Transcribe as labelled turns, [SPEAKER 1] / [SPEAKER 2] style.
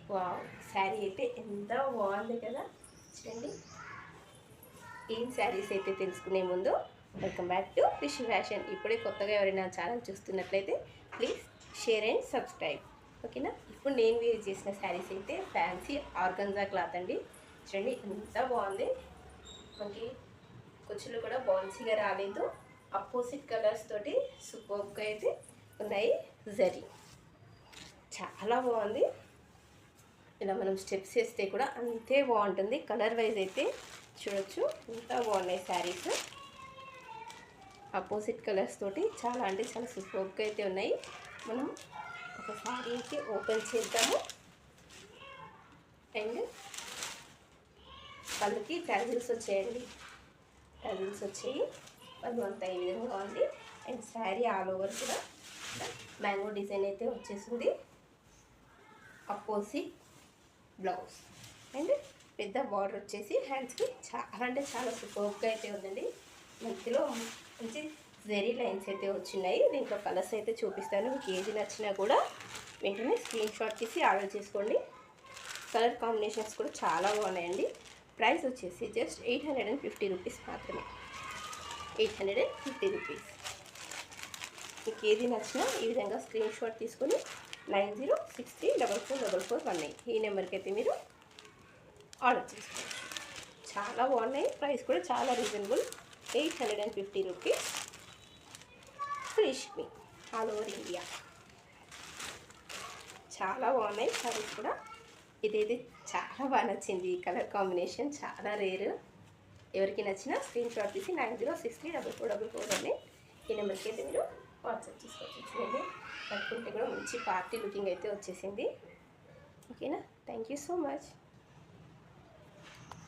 [SPEAKER 1] Wow! Sari అయితే ఎంత బాగుంది కదా, చూడండి. ఏం శారీస్ అయితే తెలుసుకునే ముందు welcome back to Rishi fashion. ఇప్పుడే కొత్తగా ఎవరైనా ఛానల్ చూస్తున్నట్లయితే ప్లీజ్ షేర్ అండ్ సబ్స్క్రైబ్, ఓకేనా. ఇప్పుడు నేను వేర్ చేసిన శారీస్ అయితే ఫ్యాన్సీ ఆర్గంజా క్లాత్ అండి. చూడండి ఎంత బాగుంది. మనకి కుచ్చులు కూడా బౌన్సీగా రాలేదు. అపోజిట్ కలర్స్ తోటి సూపర్గా అయితే ఉన్నాయి. జరీ చాలా బాగుంది. ఇలా మనం స్టెప్స్ వేస్తే కూడా అంతే బాగుంటుంది. కలర్ వైజ్ అయితే చూడొచ్చు ఎంత బాగున్నాయి శారీస్. అపోజిట్ కలర్స్ తోటి చాలా అంటే చాలా సూపర్గా అయితే ఉన్నాయి. మనం ఒక శారీ అయితే ఓపెన్ చేద్దాము. అండ్ వాళ్ళకి ట్యాజిల్స్ వచ్చాయండి, ట్యాజిల్స్ వచ్చాయి. వాళ్ళు అంతా ఈ విధంగా ఉంది. అండ్ శారీ ఆల్ ఓవర్ కూడా మ్యాంగో డిజైన్ అయితే వచ్చేసింది. అపోజిట్ బ్లౌజ్ అండ్ పెద్ద బార్డర్ వచ్చేసి హ్యాండ్స్కి చాలా అంటే చాలా సూపర్గా అయితే ఉందండి. మధ్యలో మంచి జెరీ లైన్స్ అయితే వచ్చినాయి. దీంట్లో కలర్స్ అయితే చూపిస్తాను. మీకు ఏది నచ్చినా కూడా వెంటనే స్క్రీన్ షాట్ తీసి ఆర్డర్ చేసుకోండి. కలర్ కాంబినేషన్స్ కూడా చాలా బాగున్నాయండి. ప్రైస్ వచ్చేసి జస్ట్ 850 రూపీస్ మాత్రమే. 850 రూపీస్. మీకు ఏది నచ్చినా ఈ విధంగా స్క్రీన్ షాట్ తీసుకొని 9063444419 ఈ నెంబర్కి అయితే మీరు ఆర్డర్ చేసుకోవచ్చు. చాలా బాగున్నాయి. ప్రైస్ కూడా చాలా reasonable. 850 rupees free shipping all over India. చాలా బాగున్నాయి సారీస్ కూడా. ఇదైతే చాలా బాగా నచ్చింది. ఈ కలర్ కాంబినేషన్ చాలా రేరు. ఎవరికి నచ్చినా స్క్రీన్ షాట్ తీసి 9063444419 ఈ నెంబర్కి అయితే మీరు వాట్సాప్ చేసుకోవచ్చు. చూడండి కట్టుకుంటే కూడా మంచి పార్టీ లుకింగ్ అయితే వచ్చేసింది. ఓకేనా. Thank you so much.